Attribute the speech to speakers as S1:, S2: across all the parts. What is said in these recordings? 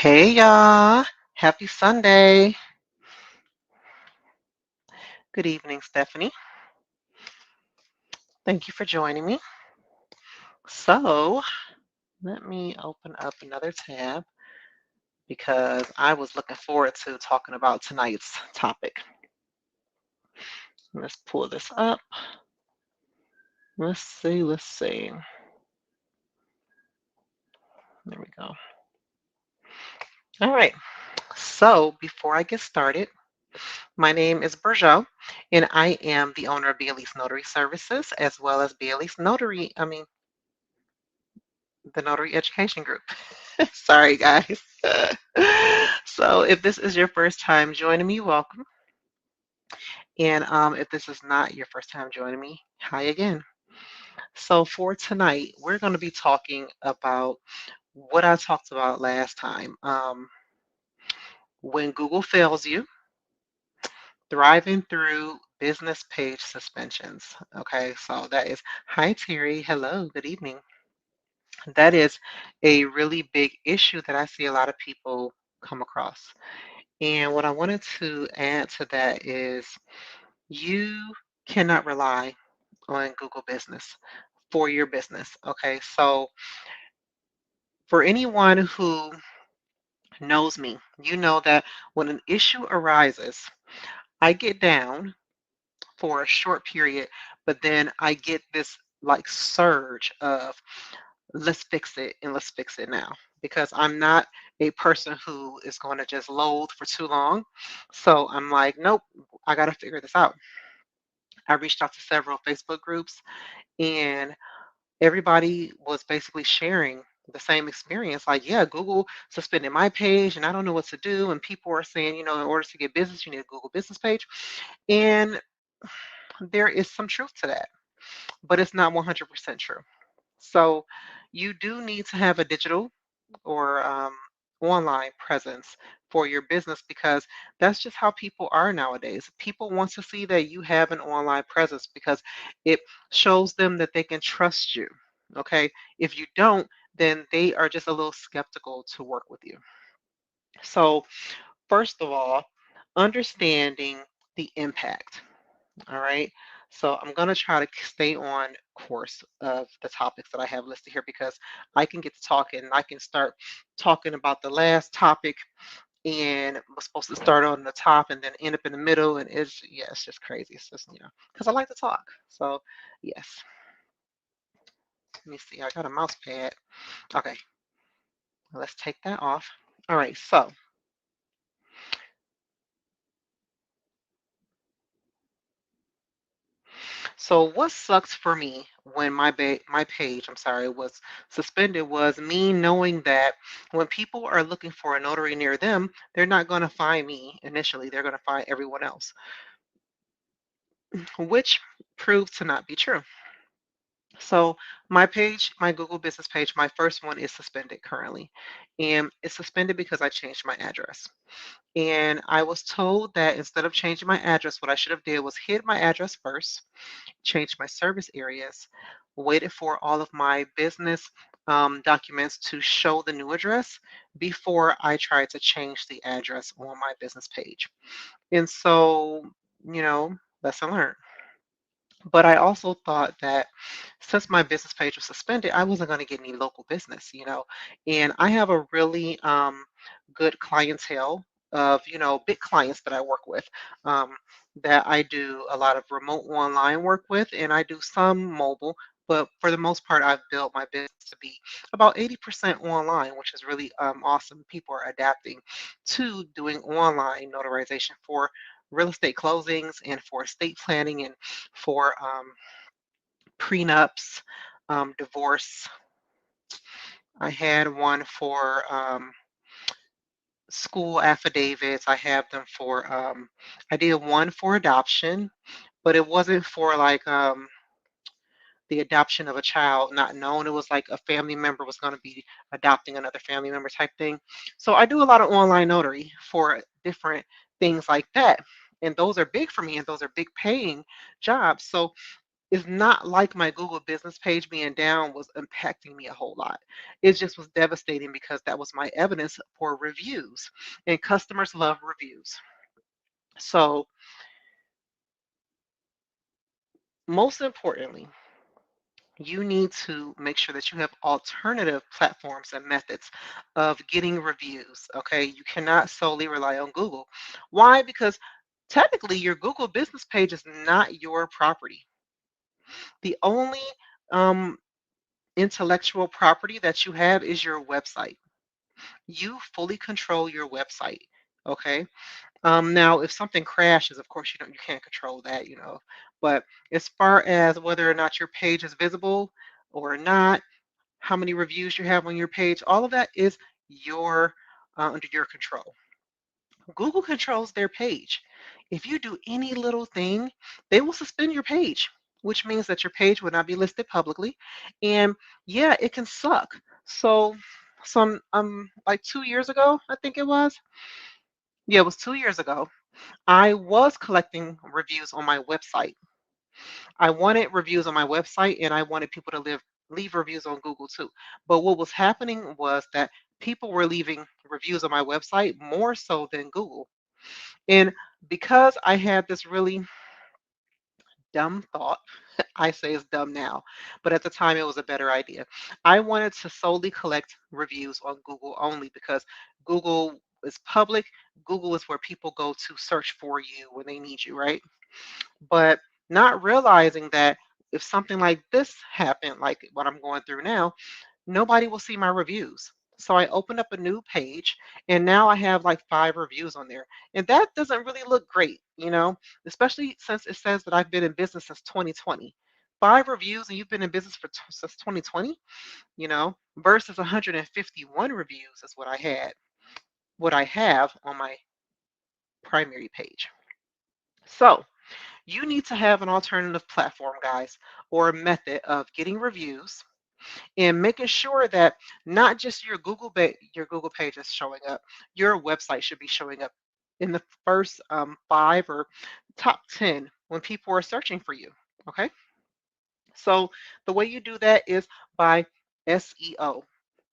S1: Hey y'all, happy Sunday. Good evening, Stephanie. Thank you for joining me. So, let me open up another tab because I was looking forward to talking about tonight's topic. Let's pull this up. Let's see. There we go. All right. So, before I get started, my name is Bergeau, and I am the owner of Bailey's Notary Services as well as Bailey's the Notary Education Group. Sorry, guys. So, if this is your first time joining me, welcome. And if this is not your first time joining me, hi again. So, for tonight, we're going to be talking about what I talked about last time. When Google fails you, thriving through business page suspensions. Okay, so that is, hi, Terry. Hello, good evening. That is a really big issue that I see a lot of people come across. And what I wanted to add to that is you cannot rely on Google Business for your business. Okay, so for anyone who knows me, you know that when an issue arises, I get down for a short period, but then I get this like surge of let's fix it and let's fix it now because I'm not a person who is going to just loathe for too long. So I'm like, nope, I got to figure this out. I reached out to several Facebook groups and everybody was basically sharing the same experience. Like, yeah, Google suspended my page and I don't know what to do. And people are saying, in order to get business, you need a Google business page. And there is some truth to that, but it's not 100% true. So you do need to have a digital or online presence for your business because that's just how people are nowadays. People want to see that you have an online presence because it shows them that they can trust you. Okay. If you don't, then they are just a little skeptical to work with you. So, first of all, understanding the impact. All right. So I'm going to try to stay on course of the topics that I have listed here because I can get to talking and I can start talking about the last topic and was supposed to start on the top and then end up in the middle. And yeah, it's just crazy. It's just, because I like to talk. So, yes. Let me see. I got a mouse pad. Okay. Let's take that off. All right. So what sucks for me when my page, I'm sorry, was suspended was me knowing that when people are looking for a notary near them, they're not going to find me initially. They're going to find everyone else, which proved to not be true. So my page, my Google business page, my first one is suspended currently. And it's suspended because I changed my address. And I was told that instead of changing my address, what I should have did was hid my address first, changed my service areas, waited for all of my business documents to show the new address before I tried to change the address on my business page. And so, lesson learned. But I also thought that since my business page was suspended, I wasn't going to get any local business. And I have a really good clientele of, big clients that I work with, um, that I do a lot of remote online work with, and I do some mobile. But for the most part, I've built my business to be about 80% online, which is really awesome. People are adapting to doing online notarization for real estate closings and for estate planning and for prenups, divorce. I had one for school affidavits. I have them for, I did one for adoption, but it wasn't for like the adoption of a child not known. It was like a family member was going to be adopting another family member type thing. So I do a lot of online notary for different things like that. And those are big for me and those are big paying jobs. So It's not like my Google business page being down was impacting me a whole lot. It just was devastating because that was my evidence for reviews, and customers love reviews. So, most importantly, you need to make sure that you have alternative platforms and methods of getting reviews. Okay. You cannot solely rely on Google. Why? Because technically, your Google business page is not your property. The only um, intellectual property that you have is your website. You fully control your website. Okay. Now, if something crashes, of course, you can't control that, But as far as whether or not your page is visible or not, how many reviews you have on your page, all of that is your under your control. Google controls their page. If you do any little thing, they will suspend your page, which means that your page will not be listed publicly. And yeah, it can suck. So some like 2 years ago, I think it was. Yeah, it was 2 years ago. I was collecting reviews on my website. I wanted reviews on my website and I wanted people to leave reviews on Google too. But what was happening was that people were leaving reviews on my website more so than Google. And because I had this really dumb thought, I say it's dumb now, but at the time it was a better idea. I wanted to solely collect reviews on Google only because Google is public. Google is where people go to search for you when they need you, right? But not realizing that if something like this happened, like what I'm going through now, nobody will see my reviews. So I opened up a new page and now I have like 5 reviews on there. And that doesn't really look great, especially since it says that I've been in business since 2020. 5 reviews and you've been in business since 2020, versus 151 reviews is what I have on my primary page. So you need to have an alternative platform, guys, or a method of getting reviews and making sure that not just your Google page is showing up, your website should be showing up in the first 5 or top 10 when people are searching for you. Okay, so the way you do that is by SEO.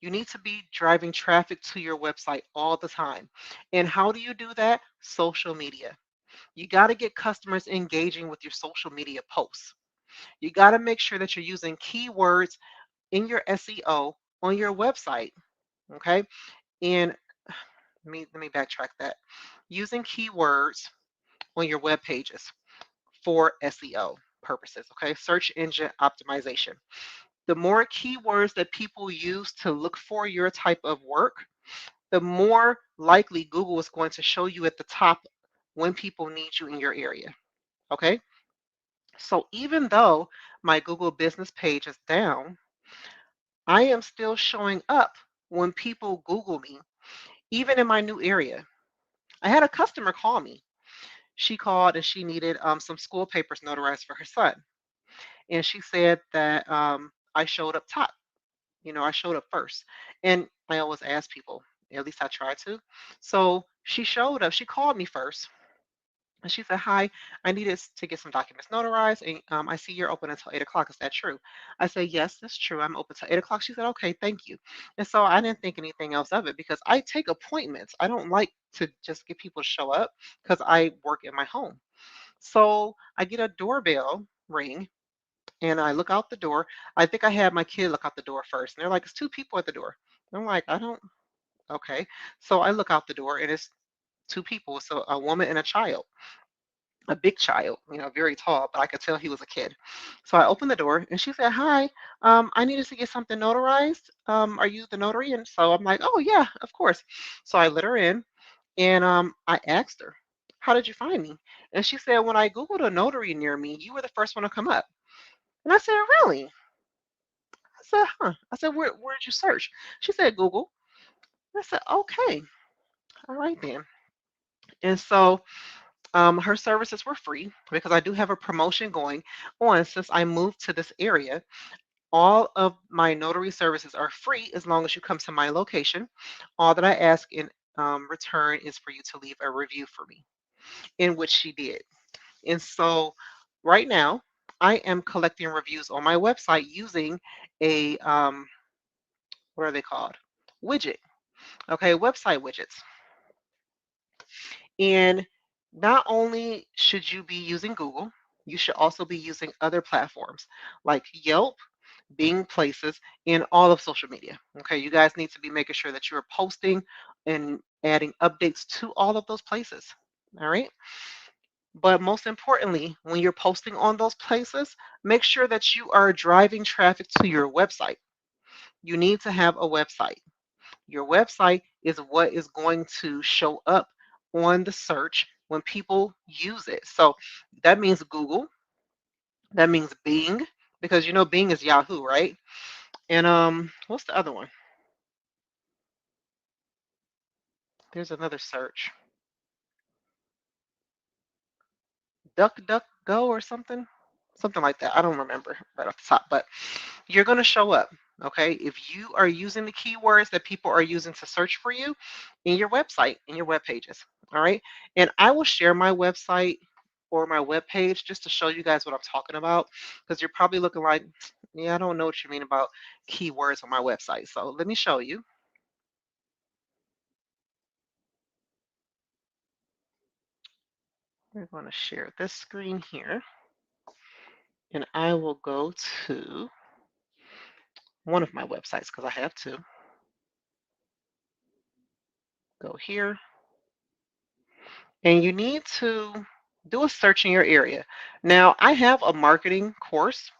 S1: You need to be driving traffic to your website all the time. And how do you do that? Social media. You got to get customers engaging with your social media posts. You got to make sure that you're using keywords in your SEO on your website. Okay. And let me backtrack that. Using keywords on your web pages for SEO purposes. Okay. Search engine optimization. The more keywords that people use to look for your type of work, the more likely Google is going to show you at the top when people need you in your area. Okay. So even though my Google business page is down, I am still showing up when people Google me, even in my new area. I had a customer call me. She called and she needed some school papers notarized for her son. And she said that I showed up top. I showed up first. And I always ask people, at least I try to. So she showed up. She called me first. And she said, "Hi, I needed to get some documents notarized, and I see you're open until 8 o'clock. Is that true?" I said, "Yes, that's true. I'm open till 8 o'clock." She said, "Okay, thank you." And so I didn't think anything else of it because I take appointments. I don't like to just get people to show up because I work in my home. So I get a doorbell ring and I look out the door. I think I had my kid look out the door first. And they're like, "It's 2 people at the door." I'm like, "I don't, okay." So I look out the door and it's 2 people. So a woman and a child, a big child, very tall, but I could tell he was a kid. So I opened the door and she said, "Hi, I needed to get something notarized. Are you the notary?" And so I'm like, "Oh, yeah, of course." So I let her in and I asked her, "How did you find me?" And she said, "When I Googled a notary near me, you were the first one to come up." And I said, "Really?" I said, "Huh." I said, where did you search?" She said, "Google." I said, "Okay, all right then." And so her services were free because I do have a promotion going on since I moved to this area. All of my notary services are free as long as you come to my location. All that I ask in return is for you to leave a review for me, in which she did. And so right now, I am collecting reviews on my website using a, what are they called? Widget. Okay, website widgets. And not only should you be using Google, you should also be using other platforms like Yelp, Bing Places, and all of social media. Okay, you guys need to be making sure that you're posting and adding updates to all of those places. All right. But most importantly, when you're posting on those places, make sure that you are driving traffic to your website. You need to have a website. Your website is what is going to show up on the search when people use it. So that means Google, that means Bing, because you know Bing is Yahoo, right? And what's the other one? There's another search. DuckDuckGo or something? Something like that. I don't remember right off the top, but you're going to show up. Okay. If you are using the keywords that people are using to search for you in your website, in your web pages. All right. And I will share my website or my web page just to show you guys what I'm talking about because you're probably looking like, yeah, I don't know what you mean about keywords on my website. So let me show you. We're going to share this screen here and I will go to one of my websites because I have two. Go here and you need to do a search in your area. Now, I have a marketing course.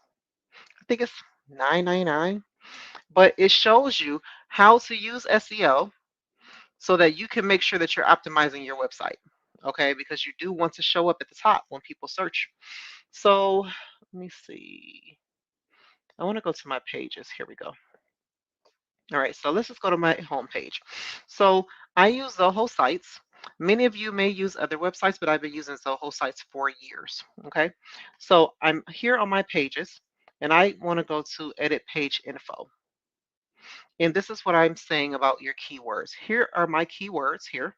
S1: I think it's $9.99, but it shows you how to use SEO so that you can make sure that you're optimizing your website. Okay, because you do want to show up at the top when people search. So let me see. I want to go to my pages. Here we go. All right, so let's just go to my home page. So I use Zoho sites. Many of you may use other websites, but I've been using Zoho sites for years. Okay, so I'm here on my pages, and I want to go to edit page info. And this is what I'm saying about your keywords. Here are my keywords here.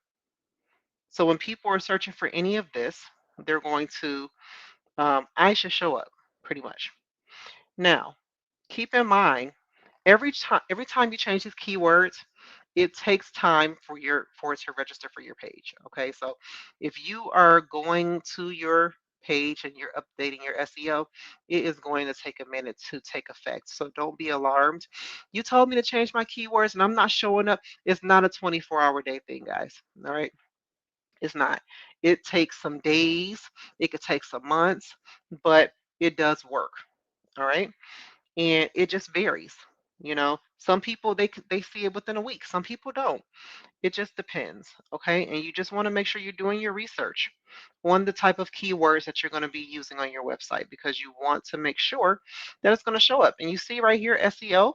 S1: So when people are searching for any of this, they're going to, I should show up pretty much. Now, keep in mind, every time you change these keywords, it takes time for it to register for your page. Okay, so if you are going to your page and you're updating your SEO, it is going to take a minute to take effect. So don't be alarmed. You told me to change my keywords and I'm not showing up. It's not a 24-hour day thing, guys. All right. It's not. It takes some days, it could take some months, but it does work. All right. And it just varies. You know, some people they see it within a week. Some people don't. It just depends. Okay. And you just want to make sure you're doing your research on the type of keywords that you're going to be using on your website because you want to make sure that it's going to show up. And you see right here, SEO,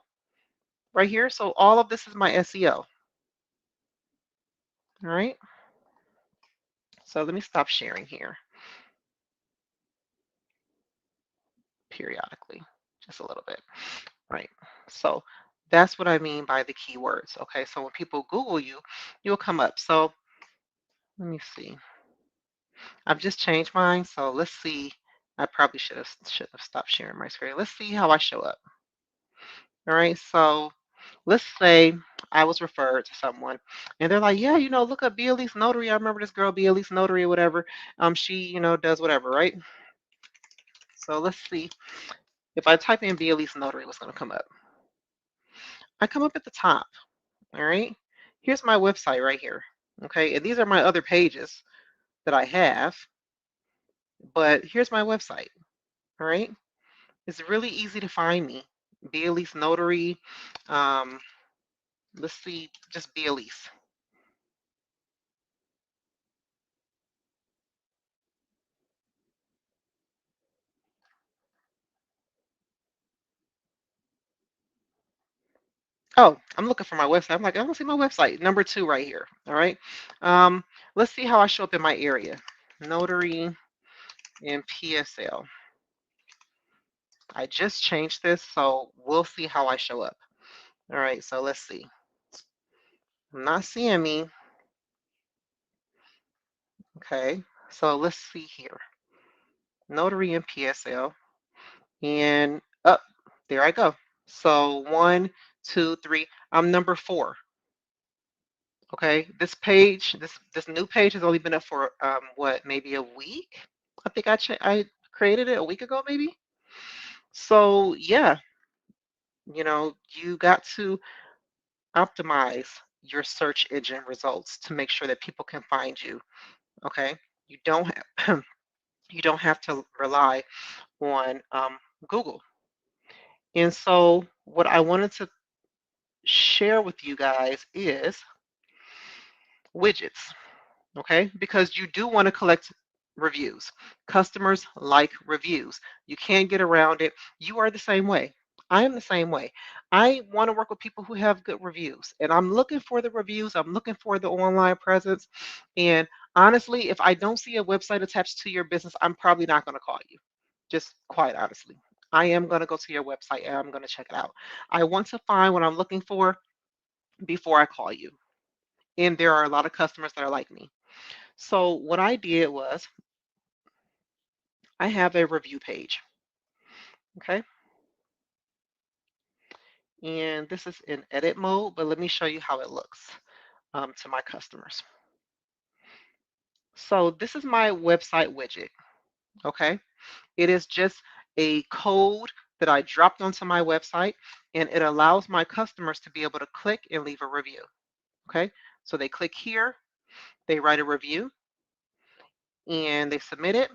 S1: right here. So all of this is my SEO. All right. So let me stop sharing here periodically, just a little bit. Right. So that's what I mean by the keywords. Okay. So when people Google you, you'll come up. So let me see. I've just changed mine. So let's see. I probably should have stopped sharing my screen. Let's see how I show up. All right. So let's say I was referred to someone and they're like, yeah, look up Elise Notary. I remember this girl, Elise Notary or whatever. She, does whatever, right? So let's see. If I type in Elise Notary, what's going to come up? I come up at the top. All right. Here's my website right here. Okay. And these are my other pages that I have, but here's my website. All right. It's really easy to find me. Be Elise Notary. Um, let's see, just Be Elise. Oh, I'm looking for my website. I'm like, I don't see my website. Number 2 right here. All right. Um, let's see how I show up in my area. Notary and PSL. I just changed this, so we'll see how I show up. All right, so let's see. I'm not seeing me. Okay, so let's see here. Notary and PSL. And up, there I go. So one, two, three. I'm number four. Okay. This new page has only been up for what, maybe a week? I think I created it a week ago, maybe. So yeah, you got to optimize your search engine results to make sure that people can find you. Okay. You don't have you don't have to rely on Google. And so what I wanted to share with you guys is widgets. Okay? Because you do want to collect reviews. Customers like reviews. You can't get around it. You are the same way. I am the same way. I want to work with people who have good reviews, and I'm looking for the reviews. I'm looking for the online presence. And honestly, if I don't see a website attached to your business, I'm probably not going to call you. Just quite honestly. I am going to go to your website and I'm going to check it out. I want to find what I'm looking for before I call you. And there are a lot of customers that are like me. So what I did was I have a review page, okay? And this is in edit mode, but let me show you how it looks to my customers. So this is my website widget, okay? It is just a code that I dropped onto my website, and it allows my customers to be able to click and leave a review, okay? So they click here, they write a review, and they submit it,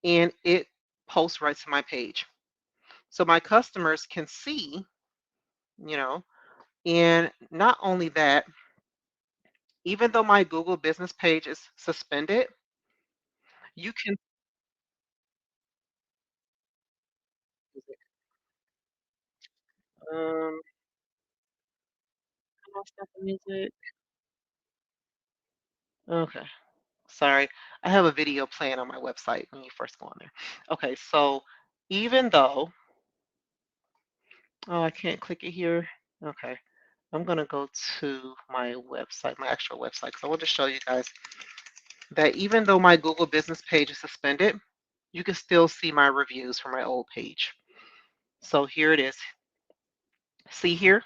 S1: and it posts right to my page. So my customers can see, you know, and not only that, even though my Google business page is suspended, you can can I stop the music? Okay. Sorry. I have a video playing on my website when you first go on there. Okay, so even though, oh, I can't click it here. Okay. I'm gonna go to my website, my actual website, because I want to show you guys that even though my Google business page is suspended, you can still see my reviews from my old page. So here it is. See here?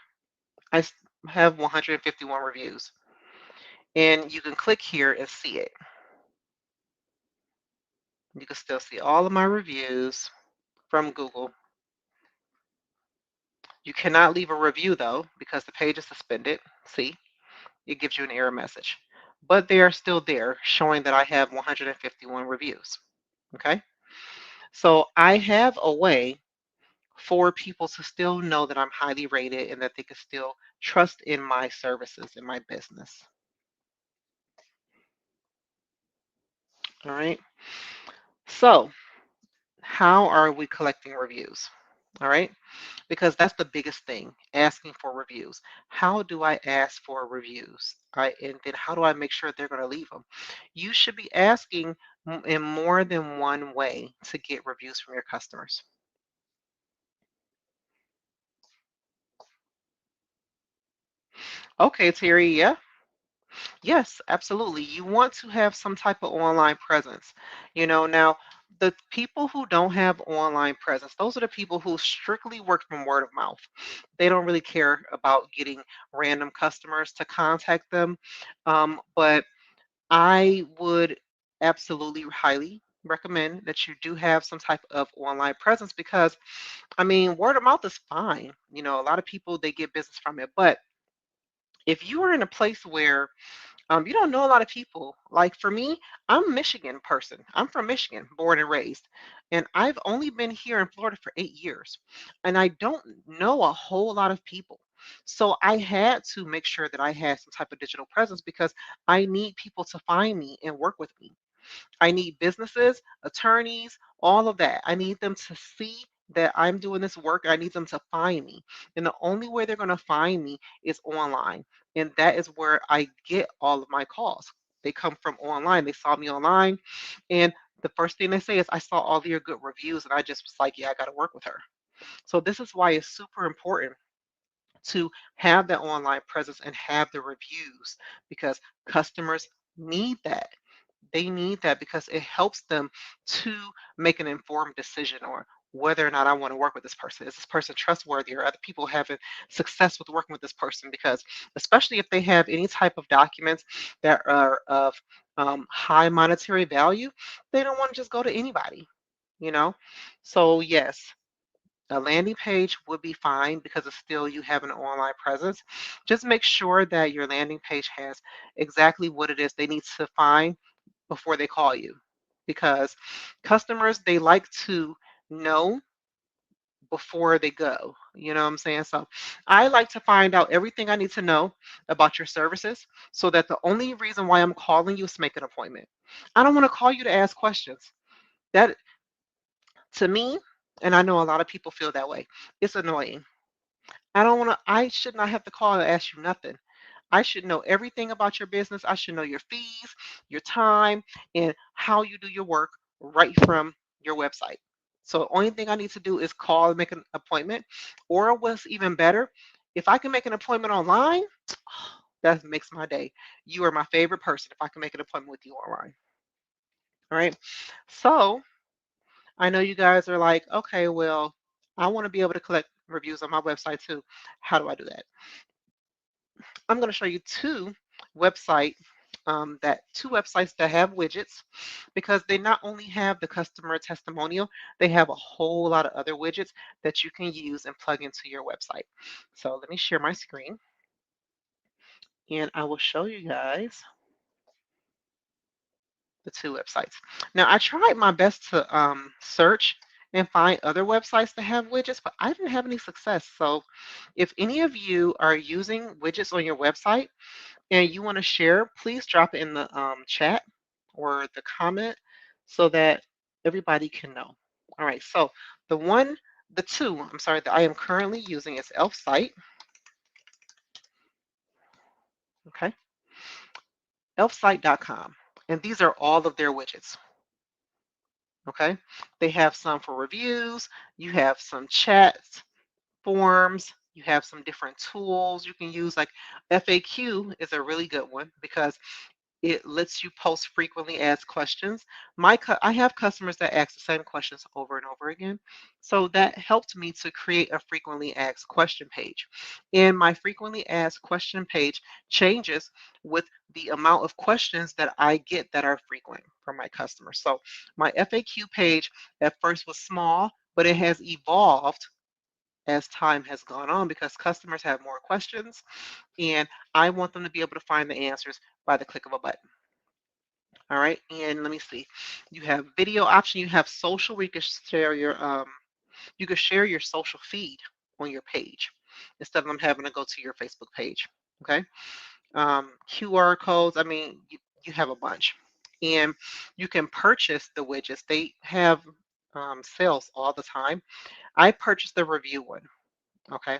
S1: Have 151 reviews. And you can click here and see it. You can still see all of my reviews from Google. You cannot leave a review though, because the page is suspended. See, it gives you an error message. But they are still there, showing that I have 151 reviews. Okay? So I have a way for people to still know that I'm highly rated and that they can still trust in my services in my business. All right. So, how are we collecting reviews? All right. Because that's the biggest thing, asking for reviews. How do I ask for reviews? And then how do I make sure they're going to leave them? You should be asking in more than one way to get reviews from your customers. Okay, Terry, yeah. Yes, absolutely. You want to have some type of online presence. Now the people who don't have online presence, those are the people who strictly work from word of mouth. They don't really care about getting random customers to contact them. But I would absolutely highly recommend that you do have some type of online presence because, I mean, word of mouth is fine. A lot of people they get business from it, but if you are in a place where you don't know a lot of people. Like for me, I'm a Michigan person. I'm from Michigan, born and raised. And I've only been here in Florida for 8 years. And I don't know a whole lot of people. So I had to make sure that I had some type of digital presence because I need people to find me and work with me. I need businesses, attorneys, all of that. I need them to see that I'm doing this work. I need them to find me. And the only way they're going to find me is online. And that is where I get all of my calls. They come from online. They saw me online. And the first thing they say is, I saw all of your good reviews. And I just was like, yeah, I got to work with her. So this is why it's super important to have that online presence and have the reviews because customers need that. They need that because it helps them to make an informed decision on whether or not I want to work with this person. Is this person trustworthy? Or other people having success with working with this person? Because especially if they have any type of documents that are of high monetary value, they don't want to just go to anybody, you know? So yes, a landing page would be fine because it's still you have an online presence. Just make sure that your landing page has exactly what it is they need to find before they call you. Because customers, they like to know before they go. You know what I'm saying? So I like to find out everything I need to know about your services so that the only reason why I'm calling you is to make an appointment. I don't want to call you to ask questions. That to me, and I know a lot of people feel that way, it's annoying. I should not have to call and ask you nothing. I should know everything about your business. I should know your fees, your time, and how you do your work right from your website. So the only thing I need to do is call and make an appointment. Or what's even better, if I can make an appointment online, that makes my day. You are my favorite person if I can make an appointment with you online. All right. So I know you guys are like, okay, well, I want to be able to collect reviews on my website too. How do I do that? I'm going to show you two websites that have widgets because they not only have the customer testimonial, they have a whole lot of other widgets that you can use and plug into your website. So let me share my screen and I will show you guys the two websites. Now I tried my best to search and find other websites that have widgets, but I didn't have any success. So if any of you are using widgets on your website, and you want to share, please drop it in the chat or the comment so that everybody can know. All right, so I'm sorry, that I am currently using is elfsite, okay, elfsite.com. And these are all of their widgets, okay? They have some for reviews, you have some chats, forms, you have some different tools you can use, like FAQ is a really good one because it lets you post frequently asked questions. I have customers that ask the same questions over and over again. So that helped me to create a frequently asked question page. And my frequently asked question page changes with the amount of questions that I get that are frequent from my customers. So my FAQ page at first was small, but it has evolved as time has gone on because customers have more questions and I want them to be able to find the answers by the click of a button. All right, and let me see. You have video option. You have social. Where you can share your social feed on your page instead of them having to go to your Facebook page. Okay, QR codes. I mean, you have a bunch, and you can purchase the widgets. They have sales all the time. I purchased the review one. Okay,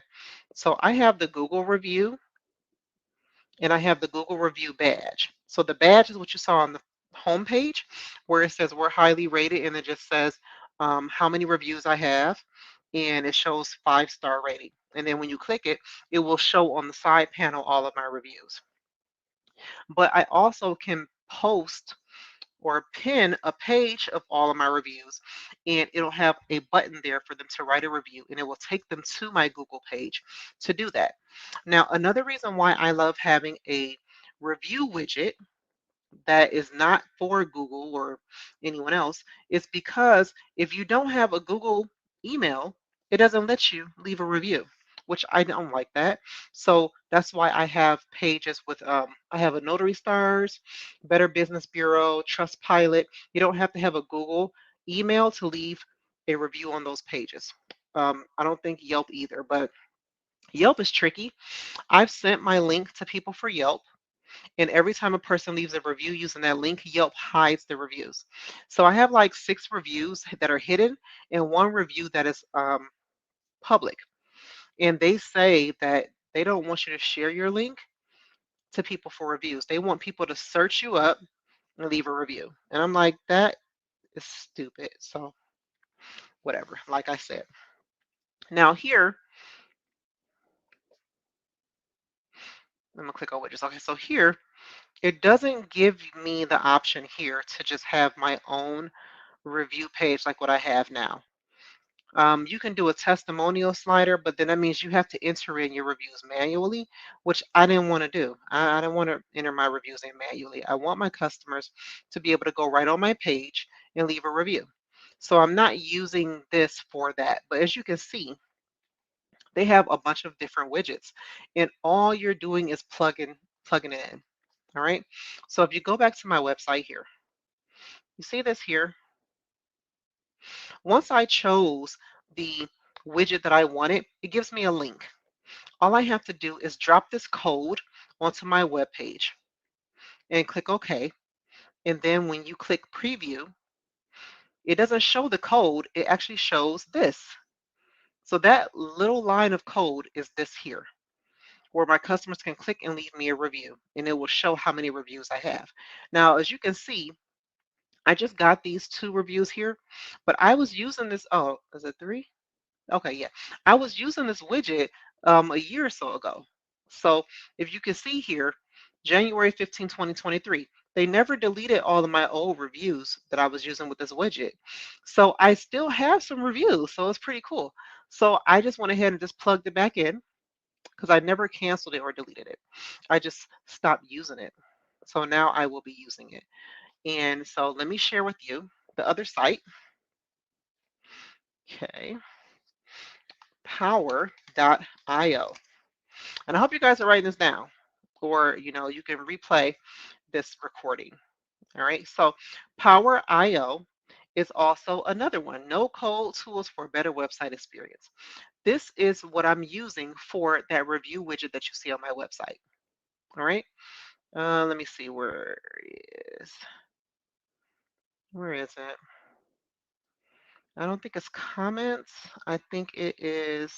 S1: so I have the Google review and I have the Google review badge. So the badge is what you saw on the home page where it says we're highly rated and it just says how many reviews I have and it shows 5-star rating. And then when you click it, it will show on the side panel all of my reviews. But I also can post or pin a page of all of my reviews and it'll have a button there for them to write a review and it will take them to my Google page to do that. Now, another reason why I love having a review widget that is not for Google or anyone else is because if you don't have a Google email, it doesn't let you leave a review, which I don't like that. So that's why I have pages with I have a Notary Stars, Better Business Bureau, Trustpilot. You don't have to have a Google email to leave a review on those pages. I don't think Yelp either, but Yelp is tricky. I've sent my link to people for Yelp and every time a person leaves a review using that link, Yelp hides the reviews. So I have like 6 reviews that are hidden and one review that is public. And they say that they don't want you to share your link to people for reviews. They want people to search you up and leave a review. And I'm like, that is stupid. So whatever, like I said. Now here, I'm gonna click on widgets. Okay, so here, it doesn't give me the option here to just have my own review page like what I have now. You can do a testimonial slider, but then that means you have to enter in your reviews manually, which I didn't want to do. I didn't want to enter my reviews in manually. I want my customers to be able to go right on my page and leave a review. So I'm not using this for that. But as you can see, they have a bunch of different widgets, and all you're doing is plugging it in. All right. So if you go back to my website here, you see this here. Once I chose the widget that I wanted, it gives me a link. All I have to do is drop this code onto my web page and click OK. And then when you click preview, it doesn't show the code, it actually shows this. So that little line of code is this here, where my customers can click and leave me a review, and it will show how many reviews I have. Now, as you can see, I just got these 2 reviews here, but I was using this, oh, is it 3? Okay, yeah. I was using this widget a year or so ago. So if you can see here, January 15, 2023, they never deleted all of my old reviews that I was using with this widget. So I still have some reviews, so it's pretty cool. So I just went ahead and just plugged it back in because I never canceled it or deleted it. I just stopped using it. So now I will be using it. And so let me share with you the other site. Okay, power.io. And I hope you guys are writing this down, or you can replay this recording. All right. So Power.io is also another one. No code tools for better website experience. This is what I'm using for that review widget that you see on my website. All right. Let me see is where is it? I don't think it's comments. I think it is.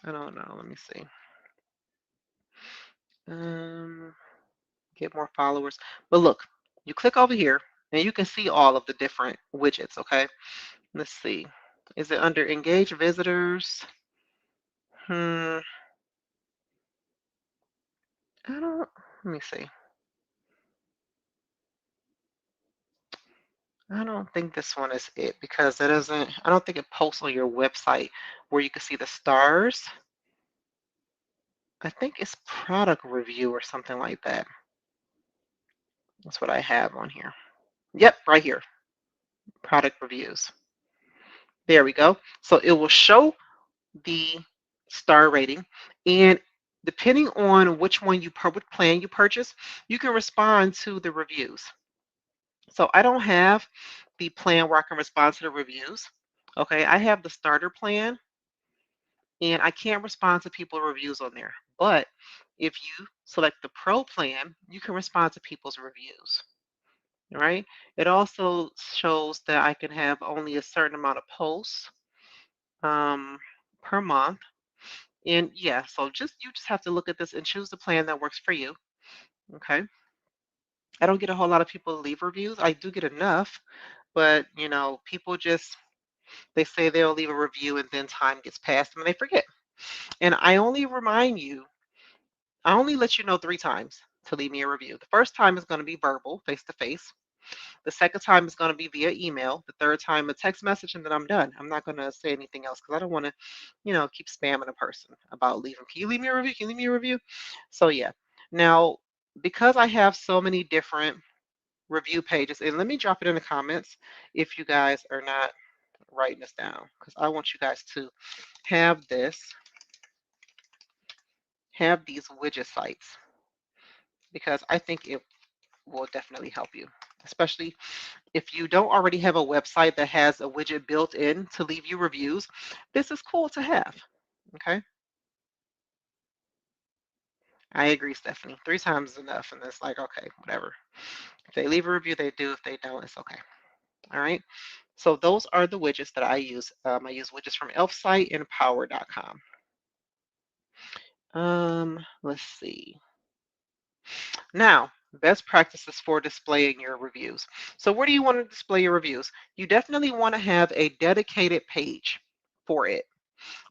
S1: I don't know. Let me see. Um, get more followers. But look, you click over here and you can see all of the different widgets, okay? Let's see. Is it under engage visitors? Hmm, I don't, let me see. I don't think this one is it because it doesn't, I don't think it posts on your website where you can see the stars. I think it's product review or something like that. That's what I have on here. Yep, right here, product reviews. There we go. So it will show the star rating, and depending on which one which plan you purchase, you can respond to the reviews. So I don't have the plan where I can respond to the reviews. Okay, I have the starter plan, and I can't respond to people's reviews on there. But if you select the pro plan, you can respond to people's reviews. Right? It also shows that I can have only a certain amount of posts um, per month. And yeah, so you just have to look at this and choose the plan that works for you. Okay. I don't get a whole lot of people to leave reviews. I do get enough, but people just they say they'll leave a review and then time gets past them and they forget. And I only let you know 3 times to leave me a review. The first time is going to be verbal, face to face. The second time is going to be via email. The third time, a text message, and then I'm done. I'm not going to say anything else because I don't want to, keep spamming a person about leaving. Can you leave me a review? Can you leave me a review? So, yeah. Now, because I have so many different review pages, and let me drop it in the comments if you guys are not writing this down because I want you guys to have have these widget sites because I think it will definitely help you, especially if you don't already have a website that has a widget built in to leave you reviews. This is cool to have. Okay. I agree, Stephanie. 3 times is enough. And it's like, okay, whatever. If they leave a review, they do. If they don't, it's okay. All right. So those are the widgets that I use. I use widgets from Elfsight and Power.com. Let's see. Now, best practices for displaying your reviews. So where do you want to display your reviews? You definitely want to have a dedicated page for it.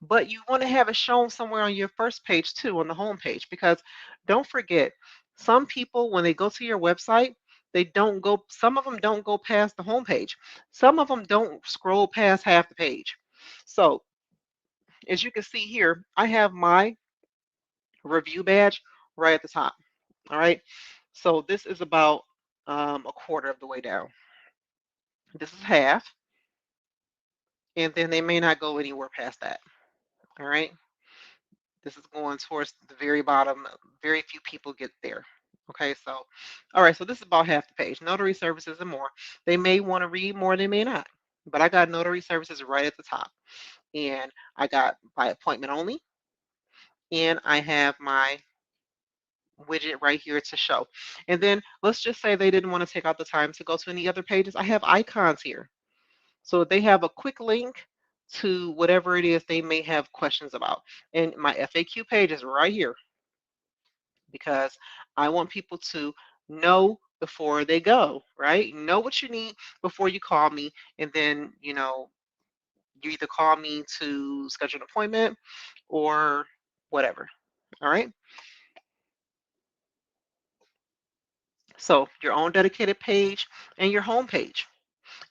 S1: But you want to have it shown somewhere on your first page too, on the home page, because don't forget, some people, when they go to your website, They don't go, some of them don't go past the homepage. Some of them don't scroll past half the page. So as you can see here, I have my review badge right at the top. All right. So this is about a quarter of the way down. This is half, and then they may not go anywhere past that. All right. This is going towards the very bottom. Very few people get there. Okay, so, all right, so this is about half the page. Notary services and more. They may want to read more, they may not. But I got notary services right at the top. And I got by appointment only. And I have my widget right here to show. And then let's just say they didn't want to take out the time to go to any other pages. I have icons here. So they have a quick link to whatever it is they may have questions about. And my FAQ page is right here because I want people to know before they go, right? Know what you need before you call me. And then, you either call me to schedule an appointment or whatever. All right. So your own dedicated page and your home page.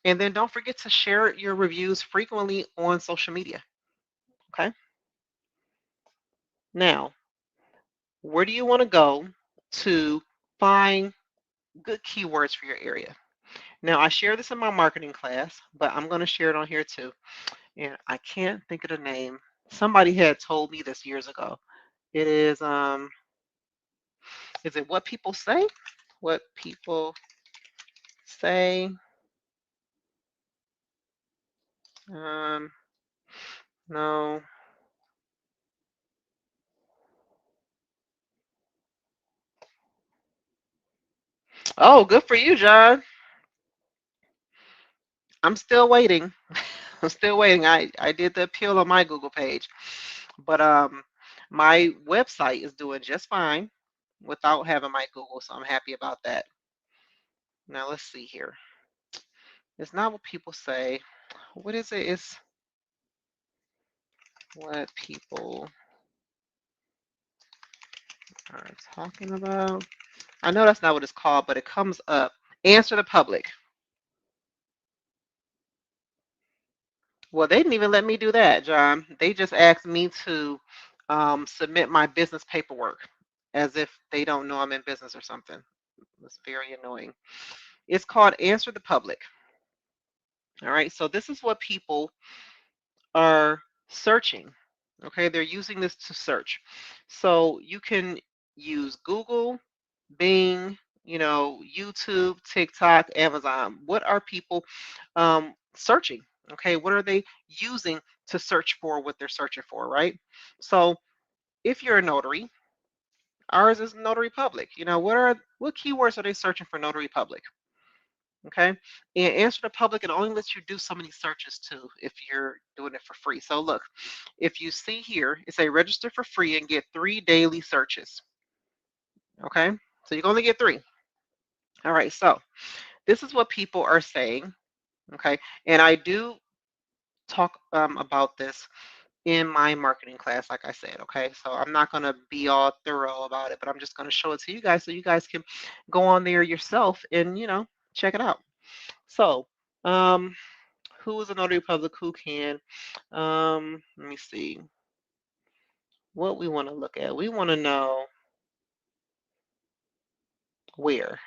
S1: And then don't forget to share your reviews frequently on social media. Okay. Now, where do you want to go to find good keywords for your area? Now, I share this in my marketing class, but I'm going to share it on here too. And I can't think of the name. Somebody had told me this years ago. It is it what people say? What people say? Um, no. Oh, good for you, John. I'm still waiting. I'm still waiting. I did the appeal on my Google page, but my website is doing just fine without having my Google, so I'm happy about that. Now let's see here. It's not what people say. What is it? It's what people are talking about. I know that's not what it's called, but it comes up. Answer the public. Well, they didn't even let me do that, John. They just asked me to submit my business paperwork as if they don't know I'm in business or something. It's very annoying. It's called Answer the Public. All right. So this is what people are searching. Okay. They're using this to search. So you can use Google, Bing, YouTube, TikTok, Amazon. What are people searching? Okay, what are they using to search for what they're searching for, right? So if you're a notary, ours is Notary Public. What keywords are they searching for Notary Public? Okay, and Answer the Public, it only lets you do so many searches too if you're doing it for free. So look, if you see here, it say register for free and get 3 daily searches. Okay, so you can only get 3. All right, so this is what people are saying. Okay, and I do talk about this in my marketing class, like I said. Okay, so I'm not going to be all thorough about it, but I'm just going to show it to you guys so you guys can go on there yourself and check it out. So who is a notary public? Who can? Let me see what we want to look at. We want to know where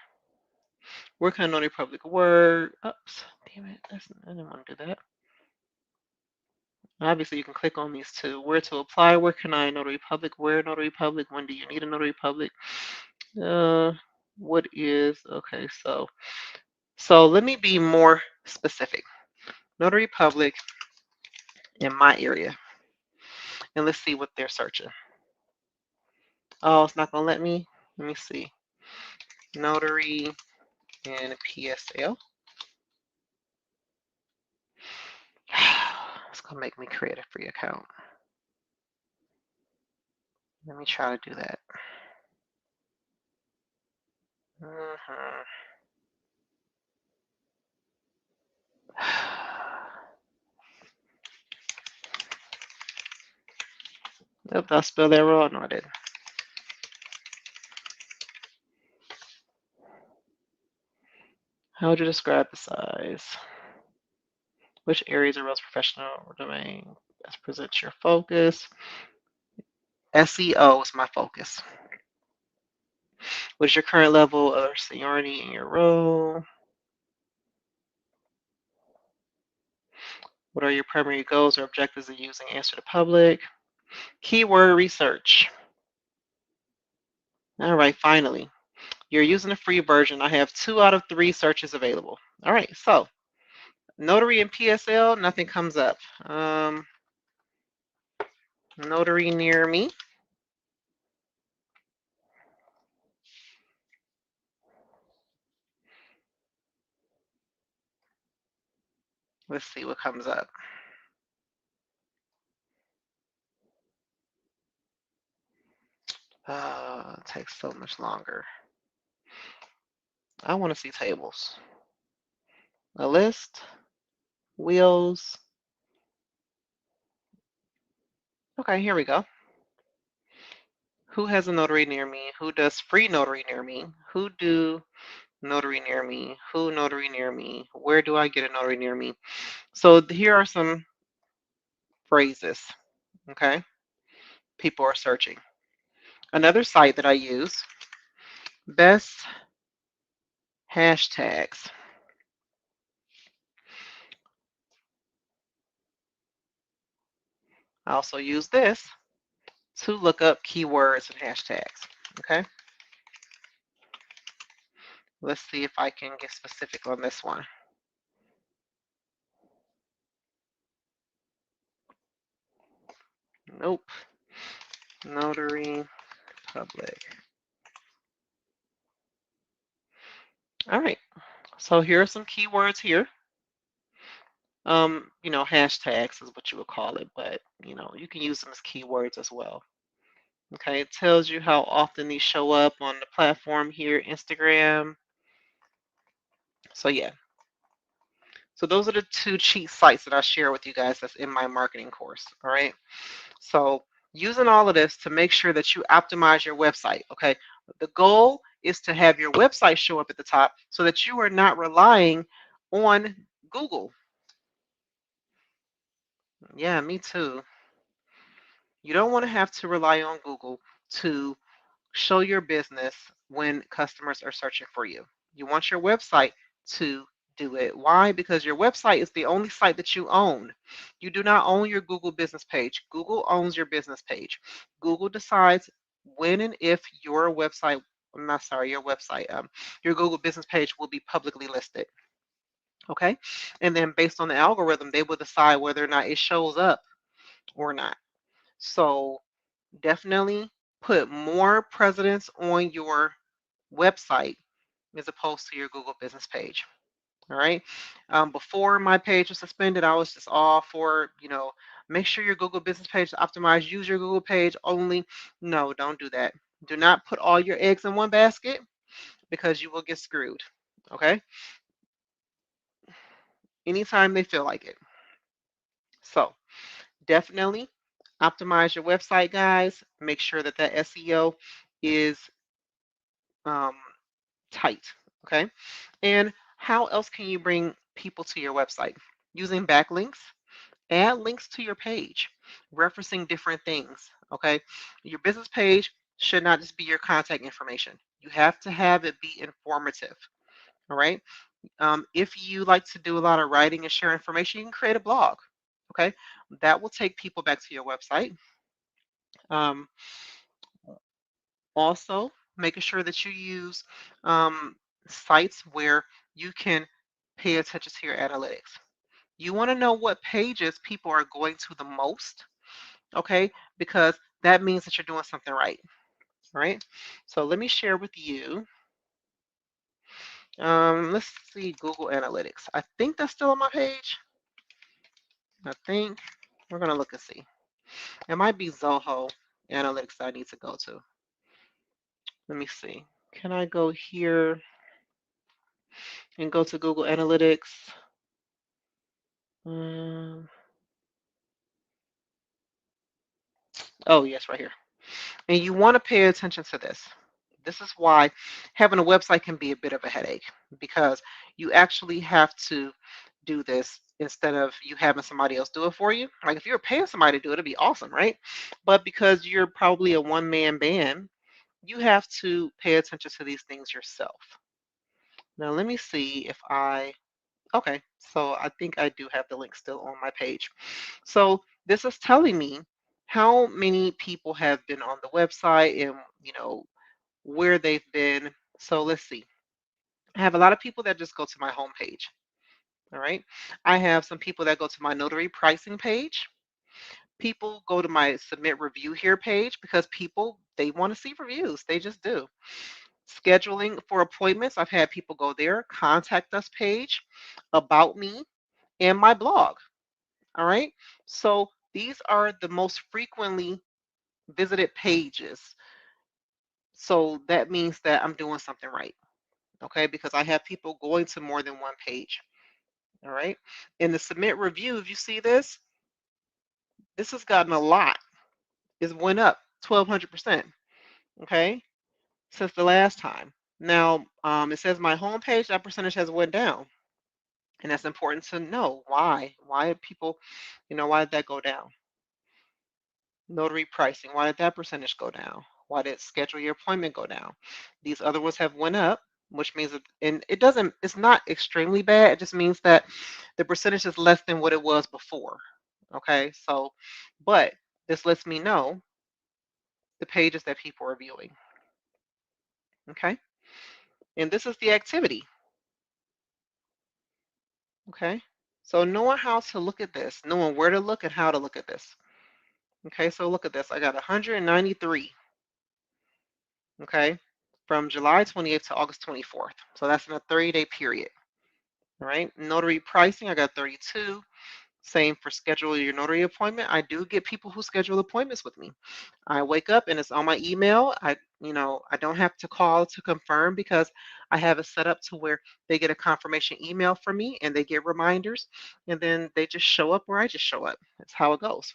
S1: can a notary public work. Oops, damn it, I didn't want to do that. Obviously, you can click on these two. Where to apply? Where can I notary public? Where notary public? When do you need a notary public? Uh, what is okay? So let me be more specific. Notary public in my area, and let's see what they're searching. Oh, it's not gonna let me. Let me see. Notary and PSL. It's gonna make me create a free account. Let me try to do that. Mhm. Did I spell that wrong? No, I didn't. How would you describe the size? Which areas are most professional domain? Best present your focus. SEO is my focus. What is your current level of seniority in your role? What are your primary goals or objectives in using Answer the Public? Keyword research. All right, finally. You're using the free version. I have 2 out of 3 searches available. All right, so Notary and PSL, nothing comes up. Notary near me. Let's see what comes up. It takes so much longer. I want to see tables. A list, wheels. Okay, here we go. Who has a notary near me? Who does free notary near me? Who do notary near me? Who notary near me? Where do I get a notary near me? So here are some phrases, okay? People are searching. Another site that I use, best hashtags. I also use this to look up keywords and hashtags, okay? Let's see if I can get specific on this one. Nope. Notary public. All right. So here are some keywords here. Hashtags is what you would call it, but you can use them as keywords as well. Okay, it tells you how often these show up on the platform here, Instagram. So yeah. So those are the 2 cheat sites that I share with you guys that's in my marketing course. All right. So using all of this to make sure that you optimize your website. Okay. The goal is to have your website show up at the top so that you are not relying on Google. Yeah, me too. You don't want to have to rely on Google to show your business when customers are searching for you. You want your website to do it. Why? Because your website is the only site that you own. You do not own your Google business page. Google owns your business page. Google decides when and if your website, I'm not sorry, your Google business page will be publicly listed. Okay. And then based on the algorithm, they will decide whether or not it shows up or not. So definitely put more precedence on your website as opposed to your Google business page. All right. Before my page was suspended, I was just all for, make sure your Google business page is optimized. Use your Google page only. No, don't do that. Do not put all your eggs in one basket because you will get screwed. Okay. Anytime they feel like it. So definitely optimize your website, guys. Make sure that that SEO is um, tight. Okay. And how else can you bring people to your website? Using backlinks, add links to your page, referencing different things. Okay. Your business page should not just be your contact information. You have to have it be informative. All right. If you like to do a lot of writing and share information, you can create a blog. Okay. That will take people back to your website. Um, Also, making sure that you use sites where you can pay attention to your analytics. You want to know what pages people are going to the most, okay? Because that means that you're doing something right, right? So let me share with you. Let's see Google Analytics. I think that's still on my page. I think we're gonna look and see. It might be Zoho Analytics that I need to go to. Let me see. Can I go here and go to Google Analytics? Um, oh, yes, right here. And you want to pay attention to this. This is why having a website can be a bit of a headache because you actually have to do this instead of you having somebody else do it for you. Like if you're paying somebody to do it, it'd be awesome, right? But because you're probably a one-man band, you have to pay attention to these things yourself. Now let me see if okay, so I think I do have the link still on my page. So this is telling me how many people have been on the website and, where they've been. So let's see. I have a lot of people that just go to my homepage. All right. I have some people that go to my notary pricing page. People go to my submit review here page because people, they want to see reviews. They just do. Scheduling for appointments, I've had people go there, contact us page, about me, and my blog. All right. So these are the most frequently visited pages. So that means that I'm doing something right. Okay. Because I have people going to more than one page. All right. In the submit review, if you see this has gotten a lot. It went up 1,200%. Okay. Since the last time. Now, it says my homepage, that percentage has went down. And that's important to know why. Why did people, why did that go down? Notary pricing, why did that percentage go down? Why did schedule your appointment go down? These other ones have went up, which means that, and it's not extremely bad. It just means that the percentage is less than what it was before. Okay, so, but this lets me know the pages that people are viewing. Okay, and this is the activity. Okay, so knowing how to look at this, knowing where to look and how to look at this. Okay, so look at this. I got 193. Okay, from July 28th to August 24th. So that's in a 30-day period. All right, notary pricing, I got 32. Same for schedule your notary appointment. I do get people who schedule appointments with me. I wake up and it's on my email. I don't have to call to confirm because I have it set up to where they get a confirmation email from me and they get reminders and then they just show up where I just show up. That's how it goes.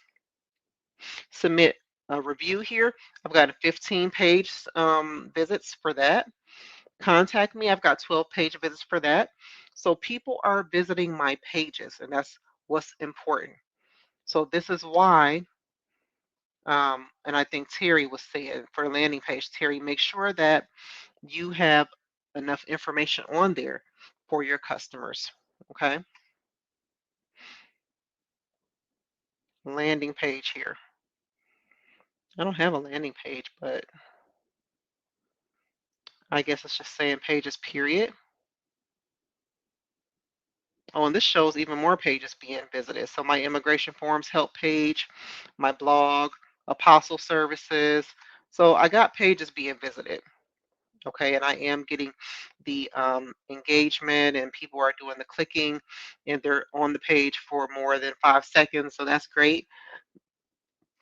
S1: Submit a review here. I've got a 15-page visits for that. Contact me. I've got 12-page visits for that. So people are visiting my pages, and that's what's important. So this is why, and I think Terry was saying for a landing page, Terry, make sure that you have enough information on there for your customers. Okay. Landing page here. I don't have a landing page, but I guess it's just saying pages, period. Oh, and this shows even more pages being visited. So my immigration forms help page, my blog, apostle services. So I got pages being visited. Okay, and I am getting the engagement, and people are doing the clicking, and they're on the page for more than 5 seconds. So that's great.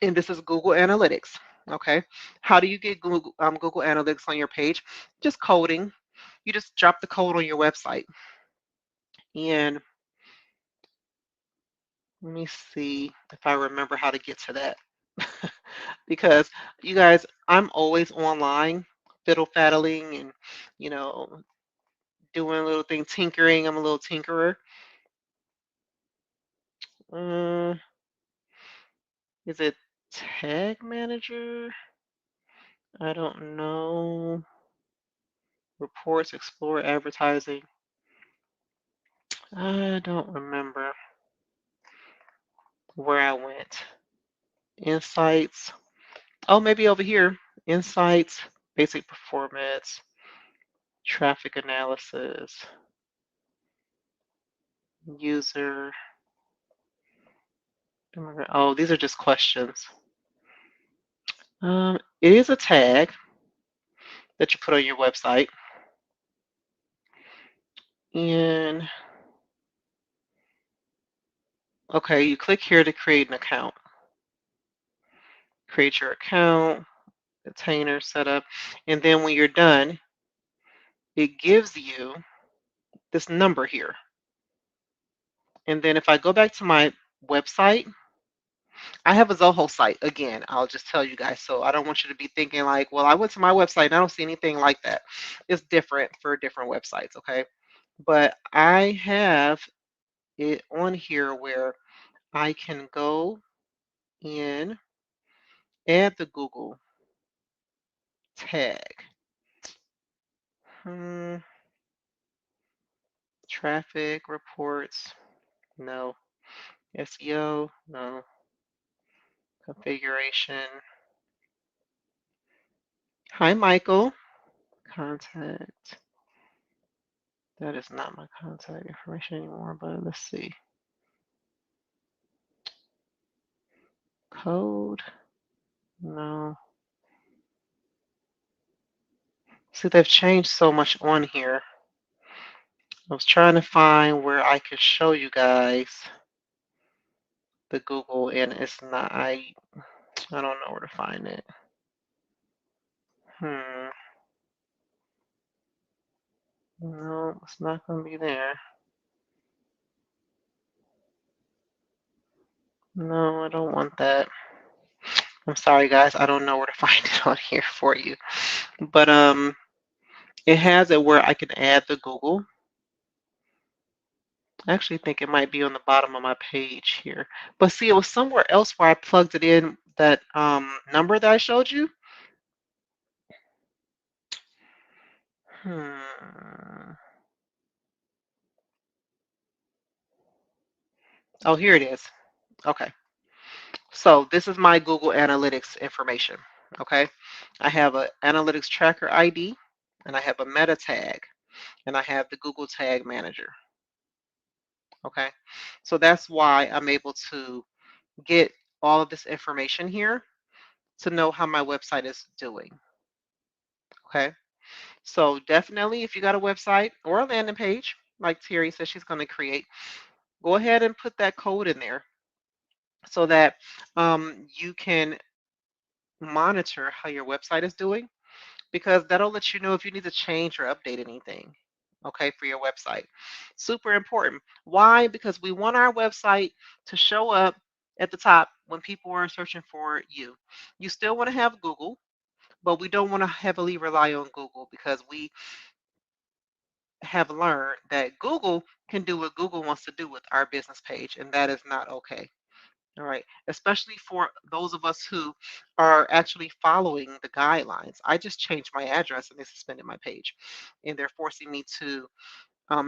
S1: And this is Google Analytics. Okay, how do you get Google Analytics on your page? Just coding. You just drop the code on your website, and let me see if I remember how to get to that. Because you guys, I'm always online, fiddle faddling and, you know, doing a little thing, tinkering. I'm a little tinkerer. Uh, is it Tag Manager? I don't know. Reports, Explore, Advertising. I don't remember where I went. Insights. Oh, maybe over here. Insights, Basic Performance, Traffic Analysis, User. Oh, these are just questions. It is a tag that you put on your website. And okay, you click here to create an account. Create your account, container setup, and then when you're done, it gives you this number here. And then if I go back to my website, I have a Zoho site. Again, I'll just tell you guys. So I don't want you to be thinking like, well, I went to my website and I don't see anything like that. It's different for different websites, okay? But I have it on here where I can go in, add the Google tag. Hmm, traffic reports, no. SEO, no. Configuration. Hi, Michael. Contact. That is not my contact information anymore, but let's see. Code, no. See, they've changed so much on here. I was trying to find where I could show you guys the Google, and it's not, I don't know where to find it. Hmm. No, it's not going to be there. No, I don't want that. I'm sorry, guys. I don't know where to find it on here for you. But it has it where I can add the Google. I actually think it might be on the bottom of my page here. But see, it was somewhere else where I plugged it in, that number that I showed you. Hmm. Oh, here it is. Okay. So this is my Google Analytics information. Okay. I have an Analytics Tracker ID, and I have a meta tag, and I have the Google Tag Manager. Okay. So that's why I'm able to get all of this information here to know how my website is doing. Okay. So definitely, if you got a website or a landing page, like Terry says she's going to create, go ahead and put that code in there so that you can monitor how your website is doing, because that'll let you know if you need to change or update anything, okay, for your website. Super important. Why? Because we want our website to show up at the top when people are searching for you. You still want to have Google, but we don't want to heavily rely on Google, because we have learned that Google can do what Google wants to do with our business page, and that is not okay. All right, especially for those of us who are actually following the guidelines. I just changed my address and they suspended my page, and they're forcing me to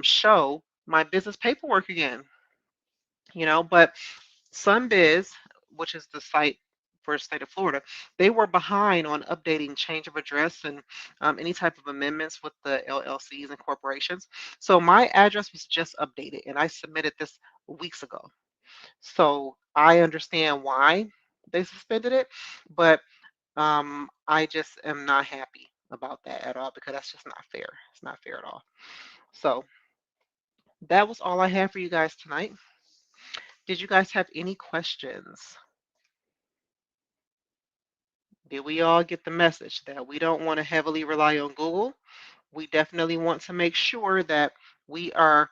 S1: show my business paperwork again. But Sunbiz, which is the site for the state of Florida, they were behind on updating change of address and any type of amendments with the LLCs and corporations. So my address was just updated, and I submitted this weeks ago. So I understand why they suspended it, but I just am not happy about that at all, because that's just not fair. It's not fair at all. So that was all I have for you guys tonight. Did you guys have any questions? Did we all get the message that we don't want to heavily rely on Google? We definitely want to make sure that we are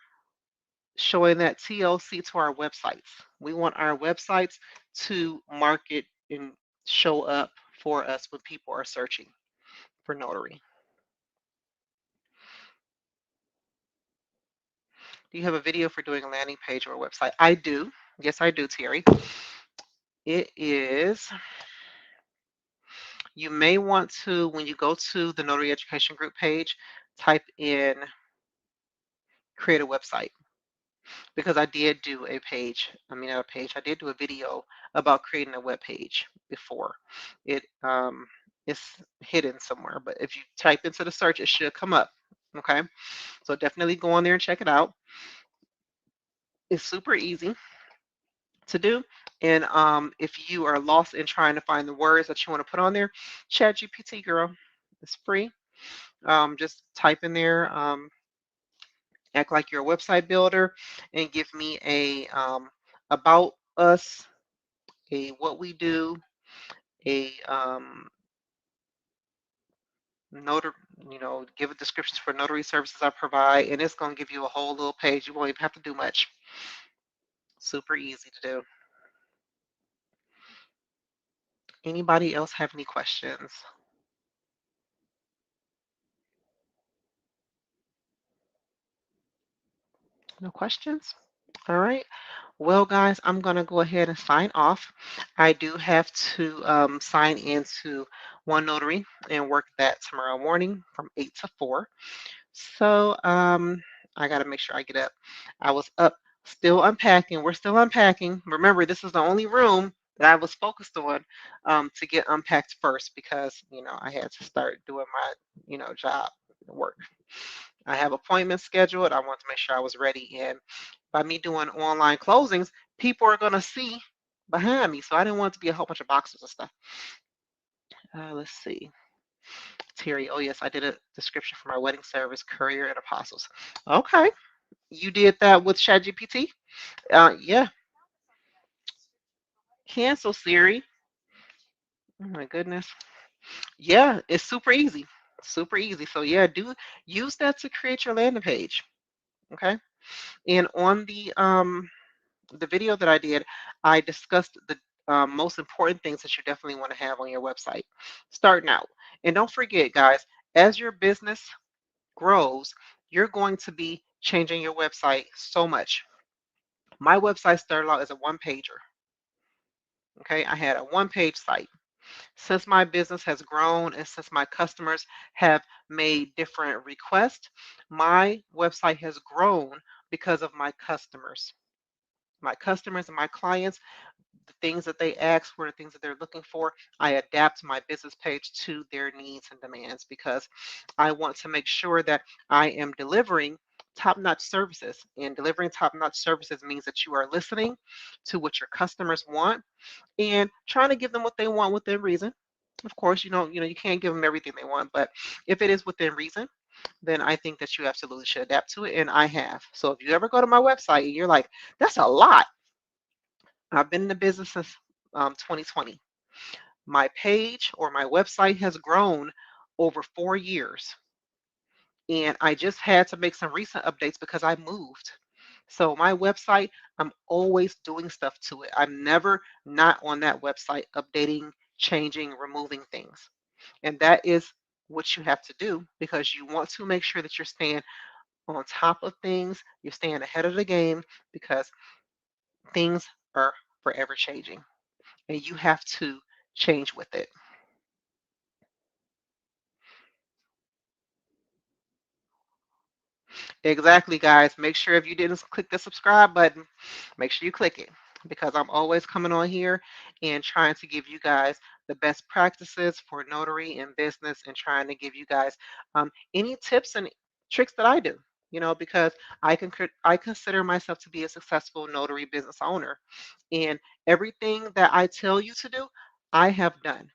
S1: showing that TLC to our websites. We want our websites to market and show up for us when people are searching for notary. Do you have a video for doing a landing page or a website? I do. Yes, I do, Terry. It is, you may want to, when you go to the Notary Education Group page, type in create a website, because I did do a page, I mean, not a page, I did do a video about creating a web page before. It's hidden somewhere, but if you type into the search, it should come up. Okay, so definitely go on there and check it out. It's super easy to do. And if you are lost in trying to find the words that you want to put on there, Chat GPT, girl, it's free. Just type in there, act like you're a website builder, and give me a about us, a what we do, a notary, give a description for notary services I provide, and it's going to give you a whole little page. You won't even have to do much. Super easy to do. Anybody else have any questions? No questions? All right. Well, guys, I'm going to go ahead and sign off. I do have to sign into One Notary and work that tomorrow morning from 8 to 4. So I got to make sure I get up. I was up still unpacking. We're still unpacking. Remember, this is the only room that I was focused on to get unpacked first because, I had to start doing my, job work. I have appointments scheduled. I want to make sure I was ready. And by me doing online closings, people are going to see behind me. So I didn't want it to be a whole bunch of boxes and stuff. Let's see. Terry, oh yes, I did a description for my wedding service, courier, and apostles. Okay. You did that with ChatGPT? Yeah. Cancel Siri. Oh my goodness. Yeah, it's super easy. Super easy. So yeah, do use that to create your landing page. Okay. And on the video that I did, I discussed the most important things that you definitely want to have on your website starting out. And don't forget, guys, as your business grows, you're going to be changing your website so much. My website started out as a one pager. Okay, I had a one page site. Since my business has grown and since my customers have made different requests, my website has grown because of my customers. My customers and my clients, the things that they ask for, the things that they're looking for, I adapt my business page to their needs and demands because I want to make sure that I am delivering top-notch services. And delivering top-notch services means that you are listening to what your customers want and trying to give them what they want within reason. Of course, you can't give them everything they want, but if it is within reason, then I think that you absolutely should adapt to it, and I have. So if you ever go to my website and you're like, that's a lot, I've been in the business since 2020. My page or my website has grown over 4 years. And I just had to make some recent updates because I moved. So my website, I'm always doing stuff to it. I'm never not on that website updating, changing, removing things. And that is what you have to do because you want to make sure that you're staying on top of things, you're staying ahead of the game because things are forever changing and you have to change with it. Exactly, guys. Make sure if you didn't click the subscribe button, make sure you click it because I'm always coming on here and trying to give you guys the best practices for notary and business and trying to give you guys any tips and tricks that I do. Because I consider myself to be a successful notary business owner, and everything that I tell you to do, I have done.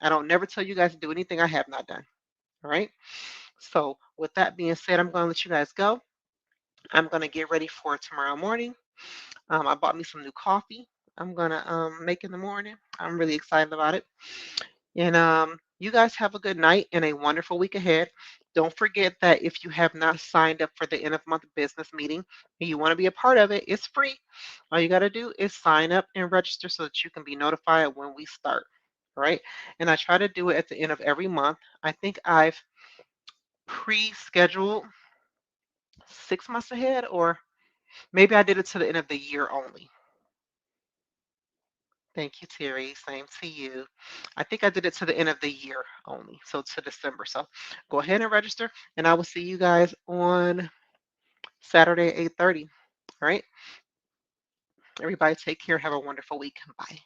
S1: I don't never tell you guys to do anything I have not done. All right. So with that being said, I'm going to let you guys go. I'm going to get ready for tomorrow morning. I bought me some new coffee. I'm going to make in the morning. I'm really excited about it. And you guys have a good night and a wonderful week ahead. Don't forget that if you have not signed up for the end of month business meeting and you want to be a part of it, it's free. All you got to do is sign up and register so that you can be notified when we start. All right. And I try to do it at the end of every month. I think I've pre-scheduled 6 months ahead, or maybe I did it to the end of the year only. Thank you, Terry. Same to you. I think I did it to the end of the year only, so to December. So go ahead and register, and I will see you guys on Saturday at 8:30. All right. Everybody take care. Have a wonderful week. Bye.